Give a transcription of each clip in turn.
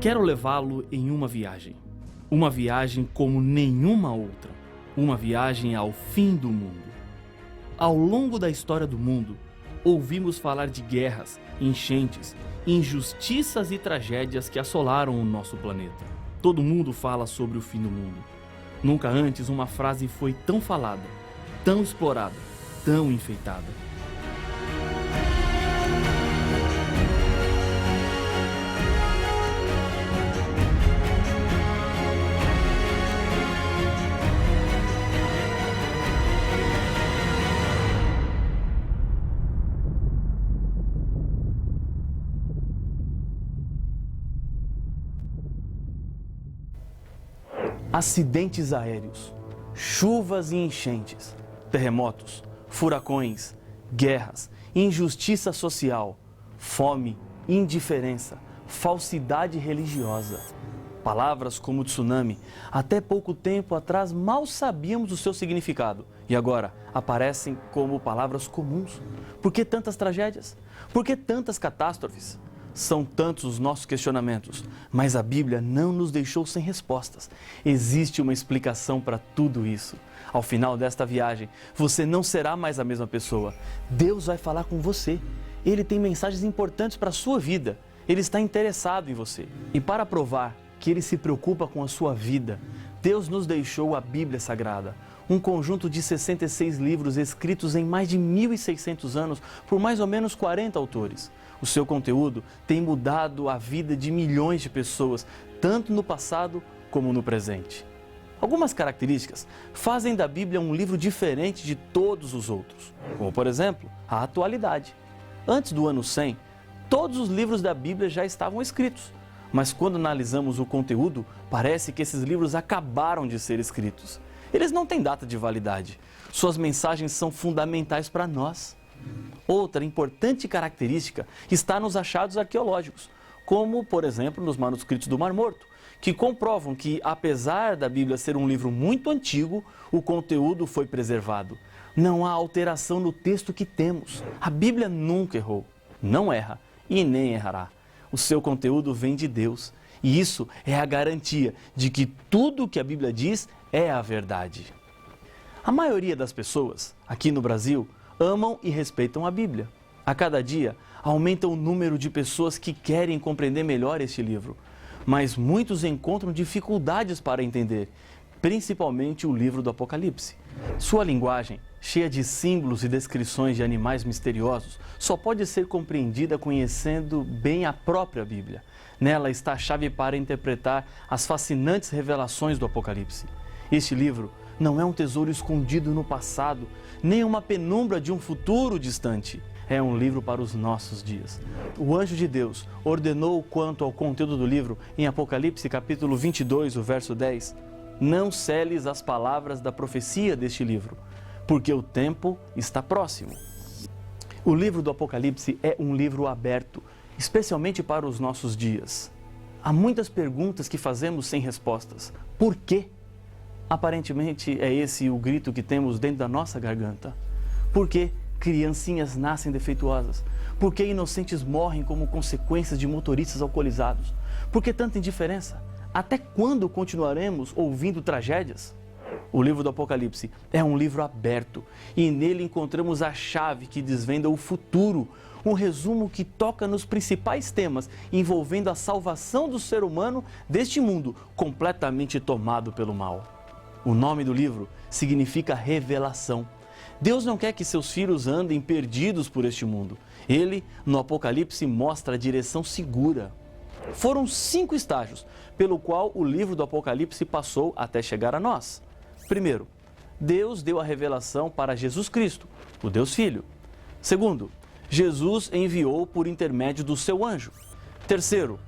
Quero levá-lo em uma viagem como nenhuma outra, uma viagem ao fim do mundo. Ao longo da história do mundo, ouvimos falar de guerras, enchentes, injustiças e tragédias que assolaram o nosso planeta. Todo mundo fala sobre o fim do mundo. Nunca antes uma frase foi tão falada, tão explorada, tão enfeitada. Acidentes aéreos, chuvas e enchentes, terremotos, furacões, guerras, injustiça social, fome, indiferença, falsidade religiosa. Palavras como tsunami, até pouco tempo atrás mal sabíamos o seu significado e agora aparecem como palavras comuns. Por que tantas tragédias? Por que tantas catástrofes? São tantos os nossos questionamentos, mas a Bíblia não nos deixou sem respostas. Existe uma explicação para tudo isso. Ao final desta viagem, você não será mais a mesma pessoa. Deus vai falar com você. Ele tem mensagens importantes para a sua vida. Ele está interessado em você. E para provar que Ele se preocupa com a sua vida, Deus nos deixou a Bíblia Sagrada. Um conjunto de 66 livros escritos em mais de 1.600 anos por mais ou menos 40 autores. O seu conteúdo tem mudado a vida de milhões de pessoas, tanto no passado como no presente. Algumas características fazem da Bíblia um livro diferente de todos os outros, como por exemplo, a atualidade. Antes do ano 100, todos os livros da Bíblia já estavam escritos, mas quando analisamos o conteúdo, parece que esses livros acabaram de ser escritos. Eles não têm data de validade. Suas mensagens são fundamentais para nós. Outra importante característica está nos achados arqueológicos, como, por exemplo, nos manuscritos do Mar Morto, que comprovam que, apesar da Bíblia ser um livro muito antigo, o conteúdo foi preservado. Não há alteração no texto que temos. A Bíblia nunca errou, não erra e nem errará. O seu conteúdo vem de Deus. E isso é a garantia de que tudo o que a Bíblia diz é a verdade. A maioria das pessoas, aqui no Brasil, amam e respeitam a Bíblia. A cada dia, aumenta o número de pessoas que querem compreender melhor este livro. Mas muitos encontram dificuldades para entender, principalmente o livro do Apocalipse. Sua linguagem, cheia de símbolos e descrições de animais misteriosos, só pode ser compreendida conhecendo bem a própria Bíblia. Nela está a chave para interpretar as fascinantes revelações do Apocalipse. Este livro não é um tesouro escondido no passado, nem uma penumbra de um futuro distante. É um livro para os nossos dias. O anjo de Deus ordenou quanto ao conteúdo do livro em Apocalipse capítulo 22, o verso 10. Não seles as palavras da profecia deste livro, porque o tempo está próximo. O livro do Apocalipse é um livro aberto, especialmente para os nossos dias. Há muitas perguntas que fazemos sem respostas. Por quê? Aparentemente é esse o grito que temos dentro da nossa garganta. Por que criancinhas nascem defeituosas? Por que inocentes morrem como consequências de motoristas alcoolizados? Por que tanta indiferença? Até quando continuaremos ouvindo tragédias? O livro do Apocalipse é um livro aberto e nele encontramos a chave que desvenda o futuro, um resumo que toca nos principais temas envolvendo a salvação do ser humano deste mundo completamente tomado pelo mal. O nome do livro significa revelação. Deus não quer que seus filhos andem perdidos por este mundo. Ele, no Apocalipse, mostra a direção segura. Foram 5 estágios pelo qual o livro do Apocalipse passou até chegar a nós. Primeiro, Deus deu a revelação para Jesus Cristo, o Deus Filho. Segundo, Jesus enviou por intermédio do seu anjo. Terceiro,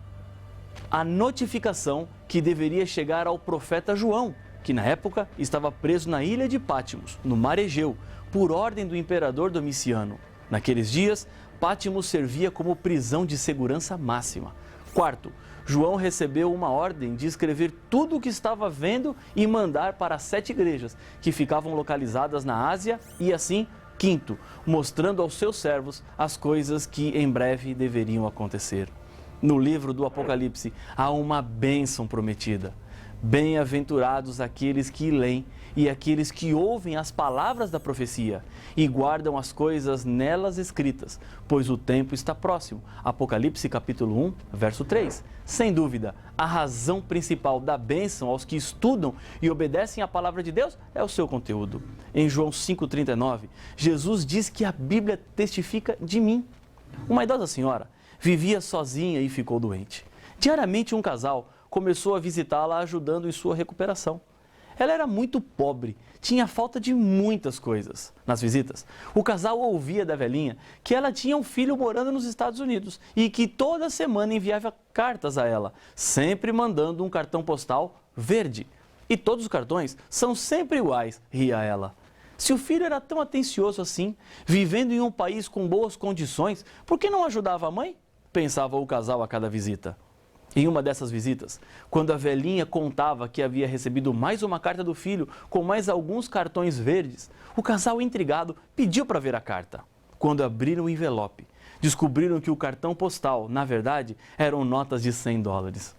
a notificação que deveria chegar ao profeta João, que na época estava preso na ilha de Pátimos, no mar Egeu, por ordem do imperador Domiciano. Naqueles dias, Pátimos servia como prisão de segurança máxima. Quarto, João recebeu uma ordem de escrever tudo o que estava vendo e mandar para 7 igrejas, que ficavam localizadas na Ásia e assim, quinto, mostrando aos seus servos as coisas que em breve deveriam acontecer. No livro do Apocalipse há uma bênção prometida. Bem-aventurados aqueles que leem e aqueles que ouvem as palavras da profecia e guardam as coisas nelas escritas, pois o tempo está próximo. Apocalipse capítulo 1, verso 3. Sem dúvida, a razão principal da bênção aos que estudam e obedecem à palavra de Deus é o seu conteúdo. Em João 5,39, Jesus diz que a Bíblia testifica de mim. Uma idosa senhora vivia sozinha e ficou doente. Diariamente um casal começou a visitá-la ajudando em sua recuperação. Ela era muito pobre, tinha falta de muitas coisas. Nas visitas, o casal ouvia da velhinha que ela tinha um filho morando nos Estados Unidos e que toda semana enviava cartas a ela, sempre mandando um cartão postal verde. E todos os cartões são sempre iguais, ria ela. Se o filho era tão atencioso assim, vivendo em um país com boas condições, por que não ajudava a mãe? Pensava o casal a cada visita. Em uma dessas visitas, quando a velhinha contava que havia recebido mais uma carta do filho com mais alguns cartões verdes, o casal intrigado pediu para ver a carta. Quando abriram o envelope, descobriram que o cartão postal, na verdade, eram notas de $100.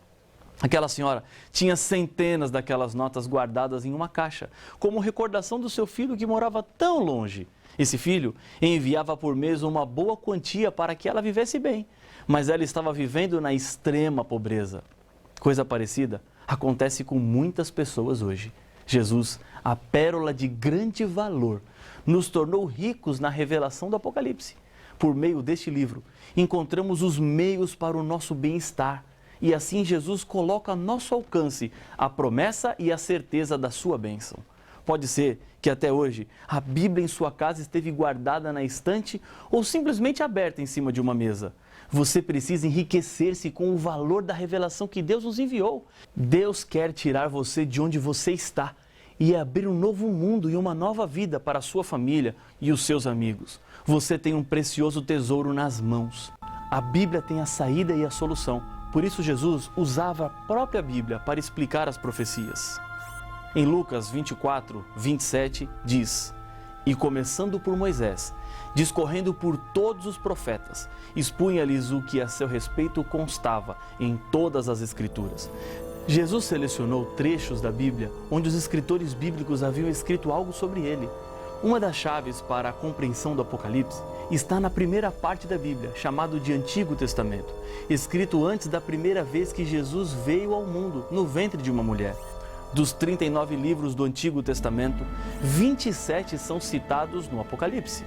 Aquela senhora tinha centenas daquelas notas guardadas em uma caixa, como recordação do seu filho que morava tão longe. Esse filho enviava por mês uma boa quantia para que ela vivesse bem, mas ela estava vivendo na extrema pobreza. Coisa parecida acontece com muitas pessoas hoje. Jesus, a pérola de grande valor, nos tornou ricos na revelação do Apocalipse. Por meio deste livro, encontramos os meios para o nosso bem-estar. E assim Jesus coloca a nosso alcance a promessa e a certeza da sua bênção. Pode ser que até hoje a Bíblia em sua casa esteve guardada na estante ou simplesmente aberta em cima de uma mesa. Você precisa enriquecer-se com o valor da revelação que Deus nos enviou. Deus quer tirar você de onde você está e abrir um novo mundo e uma nova vida para a sua família e os seus amigos. Você tem um precioso tesouro nas mãos. A Bíblia tem a saída e a solução. Por isso Jesus usava a própria Bíblia para explicar as profecias. Em Lucas 24, 27 diz: E começando por Moisés, discorrendo por todos os profetas, expunha-lhes o que a seu respeito constava em todas as Escrituras. Jesus selecionou trechos da Bíblia onde os escritores bíblicos haviam escrito algo sobre ele. Uma das chaves para a compreensão do Apocalipse está na primeira parte da Bíblia, chamado de Antigo Testamento, escrito antes da primeira vez que Jesus veio ao mundo, no ventre de uma mulher. Dos 39 livros do Antigo Testamento, 27 são citados no Apocalipse.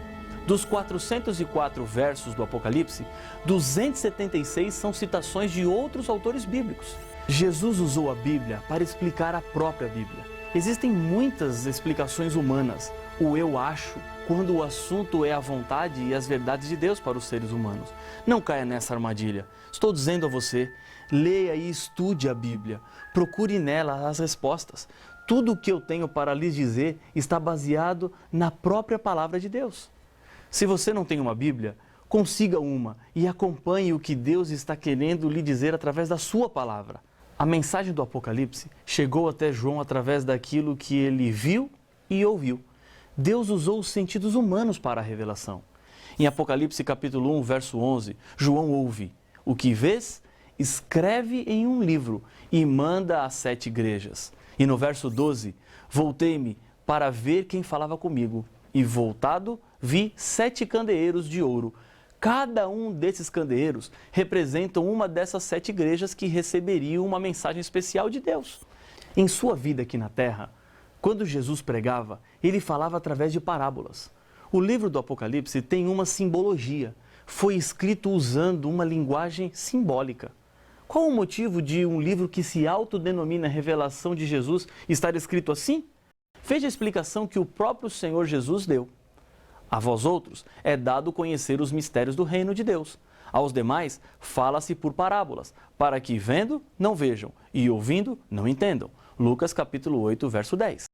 Dos 404 versos do Apocalipse, 276 são citações de outros autores bíblicos. Jesus usou a Bíblia para explicar a própria Bíblia. Existem muitas explicações humanas, o eu acho, quando o assunto é a vontade e as verdades de Deus para os seres humanos. Não caia nessa armadilha. Estou dizendo a você, leia e estude a Bíblia. Procure nela as respostas. Tudo o que eu tenho para lhes dizer está baseado na própria palavra de Deus. Se você não tem uma Bíblia, consiga uma e acompanhe o que Deus está querendo lhe dizer através da sua palavra. A mensagem do Apocalipse chegou até João através daquilo que ele viu e ouviu. Deus usou os sentidos humanos para a revelação. Em Apocalipse capítulo 1, verso 11, João ouve: O que vês, escreve em um livro e manda às 7 igrejas. E no verso 12, voltei-me para ver quem falava comigo. E voltado, vi 7 candeeiros de ouro. Cada um desses candeeiros representa uma dessas 7 igrejas que receberiam uma mensagem especial de Deus. Em sua vida aqui na Terra, quando Jesus pregava, ele falava através de parábolas. O livro do Apocalipse tem uma simbologia. Foi escrito usando uma linguagem simbólica. Qual o motivo de um livro que se autodenomina Revelação de Jesus estar escrito assim? Veja a explicação que o próprio Senhor Jesus deu. A vós outros é dado conhecer os mistérios do reino de Deus. Aos demais fala-se por parábolas, para que vendo, não vejam, e ouvindo, não entendam. Lucas capítulo 8, verso 10.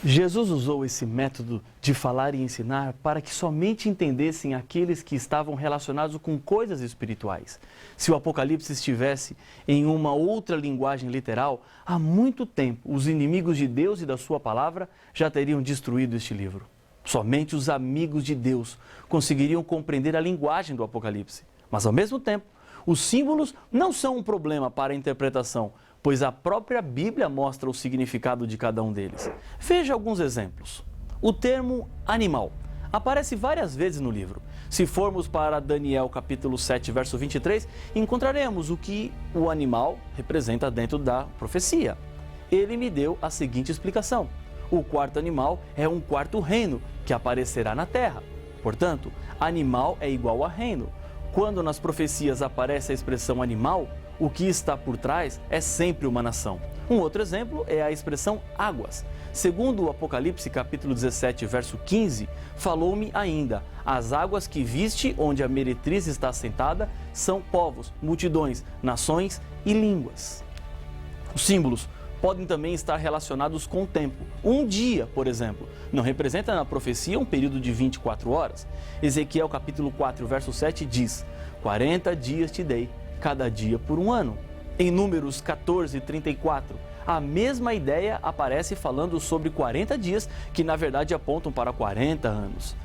Jesus usou esse método de falar e ensinar para que somente entendessem aqueles que estavam relacionados com coisas espirituais. Se o Apocalipse estivesse em uma outra linguagem literal, há muito tempo os inimigos de Deus e da sua palavra já teriam destruído este livro. Somente os amigos de Deus conseguiriam compreender a linguagem do Apocalipse. Mas, ao mesmo tempo, Os símbolos não são um problema para a interpretação, pois a própria Bíblia mostra o significado de cada um deles. Veja alguns exemplos. O termo animal aparece várias vezes no livro. Se formos para Daniel capítulo 7, verso 23, encontraremos o que o animal representa dentro da profecia. Ele me deu a seguinte explicação: o quarto animal é um quarto reino que aparecerá na terra. Portanto, animal é igual a reino. Quando nas profecias aparece a expressão animal, o que está por trás é sempre uma nação. Um outro exemplo é a expressão águas. Segundo o Apocalipse capítulo 17, verso 15, falou-me ainda: as águas que viste onde a meretriz está assentada são povos, multidões, nações e línguas. Os símbolos podem também estar relacionados com o tempo. Um dia, por exemplo, não representa na profecia um período de 24 horas. Ezequiel capítulo 4, verso 7 diz: 40 dias te dei, cada dia por um ano. Em Números 14, 34, a mesma ideia aparece falando sobre 40 dias, que na verdade apontam para 40 anos.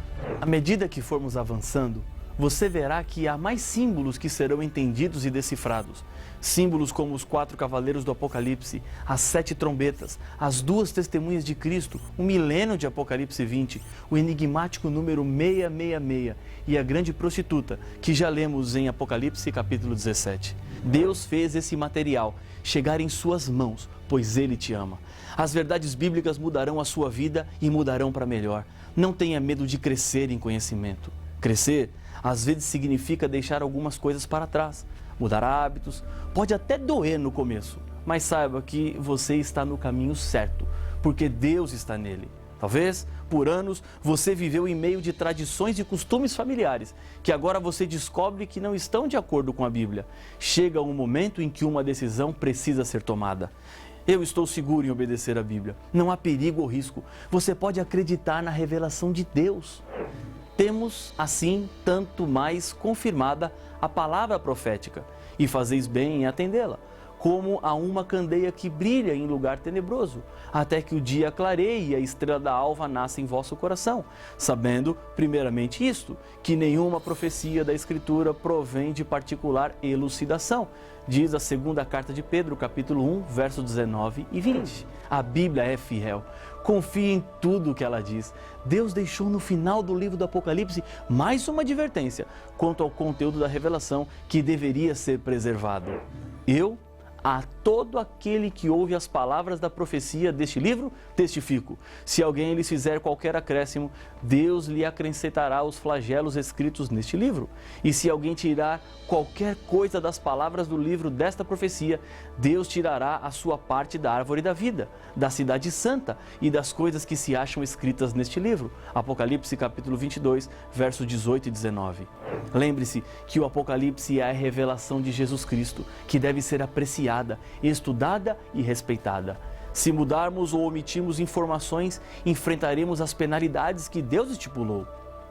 À medida que formos avançando, você verá que há mais símbolos que serão entendidos e decifrados. Símbolos como os 4 cavaleiros do Apocalipse, as 7 trombetas, as 2 testemunhas de Cristo, o milênio de Apocalipse 20, o enigmático número 666 e a grande prostituta, que já lemos em Apocalipse capítulo 17. Deus fez esse material chegar em suas mãos, pois Ele te ama. As verdades bíblicas mudarão a sua vida e mudarão para melhor. Não tenha medo de crescer em conhecimento. Crescer, às vezes, significa deixar algumas coisas para trás, mudar hábitos. Pode até doer no começo, mas saiba que você está no caminho certo, porque Deus está nele. Talvez, por anos, você viveu em meio de tradições e costumes familiares, que agora você descobre que não estão de acordo com a Bíblia. Chega um momento em que uma decisão precisa ser tomada. Eu estou seguro em obedecer a Bíblia. Não há perigo ou risco. Você pode acreditar na revelação de Deus. Temos, assim, tanto mais confirmada a palavra profética, e fazeis bem em atendê-la, como a uma candeia que brilha em lugar tenebroso, até que o dia clareie e a estrela da alva nasça em vosso coração, sabendo, primeiramente isto, que nenhuma profecia da Escritura provém de particular elucidação, diz a segunda carta de Pedro, capítulo 1, versos 19 e 20. A Bíblia é fiel. Confie em tudo o que ela diz. Deus deixou no final do livro do Apocalipse mais uma advertência quanto ao conteúdo da revelação que deveria ser preservado. A todo aquele que ouve as palavras da profecia deste livro, testifico: se alguém lhes fizer qualquer acréscimo, Deus lhe acrescentará os flagelos escritos neste livro. E se alguém tirar qualquer coisa das palavras do livro desta profecia, Deus tirará a sua parte da árvore da vida, da cidade santa e das coisas que se acham escritas neste livro. Apocalipse capítulo 22, versos 18 e 19. Lembre-se que o Apocalipse é a revelação de Jesus Cristo, que deve ser apreciada, estudada e respeitada. Se mudarmos ou omitirmos informações, enfrentaremos as penalidades que Deus estipulou.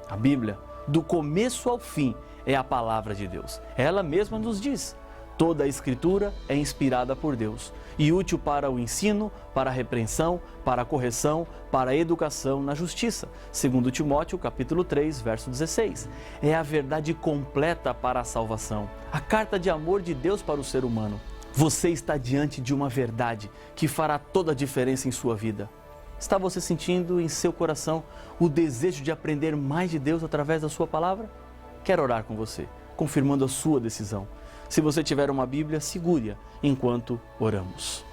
A Bíblia, do começo ao fim, é a palavra de Deus. Ela mesma nos diz: toda a Escritura é inspirada por Deus e útil para o ensino, para a repreensão, para a correção, para a educação na justiça. Segundo Timóteo, capítulo 3, verso 16. É a verdade completa para a salvação, a carta de amor de Deus para o ser humano. Você está diante de uma verdade que fará toda a diferença em sua vida. Está você sentindo em seu coração o desejo de aprender mais de Deus através da sua palavra? Quero orar com você, confirmando a sua decisão. Se você tiver uma Bíblia, segure-a enquanto oramos.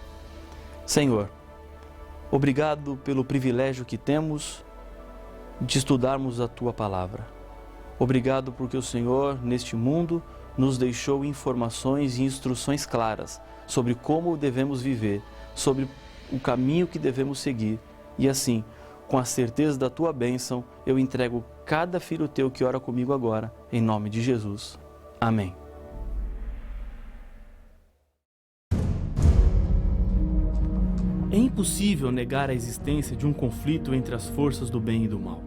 Senhor, obrigado pelo privilégio que temos de estudarmos a Tua Palavra. Obrigado porque o Senhor, neste mundo, nos deixou informações e instruções claras sobre como devemos viver, sobre o caminho que devemos seguir. E assim, com a certeza da Tua bênção, eu entrego cada filho Teu que ora comigo agora, em nome de Jesus. Amém. É impossível negar a existência de um conflito entre as forças do bem e do mal.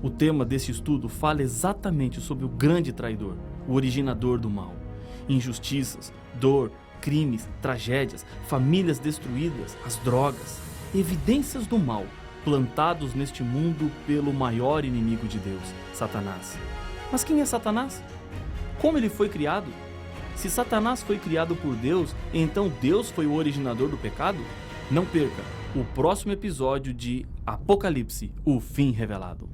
O tema deste estudo fala exatamente sobre o grande traidor, o originador do mal. Injustiças, dor, crimes, tragédias, famílias destruídas, as drogas, evidências do mal plantados neste mundo pelo maior inimigo de Deus, Satanás. Mas quem é Satanás? Como ele foi criado? Se Satanás foi criado por Deus, então Deus foi o originador do pecado? Não perca o próximo episódio de Apocalipse, o fim revelado.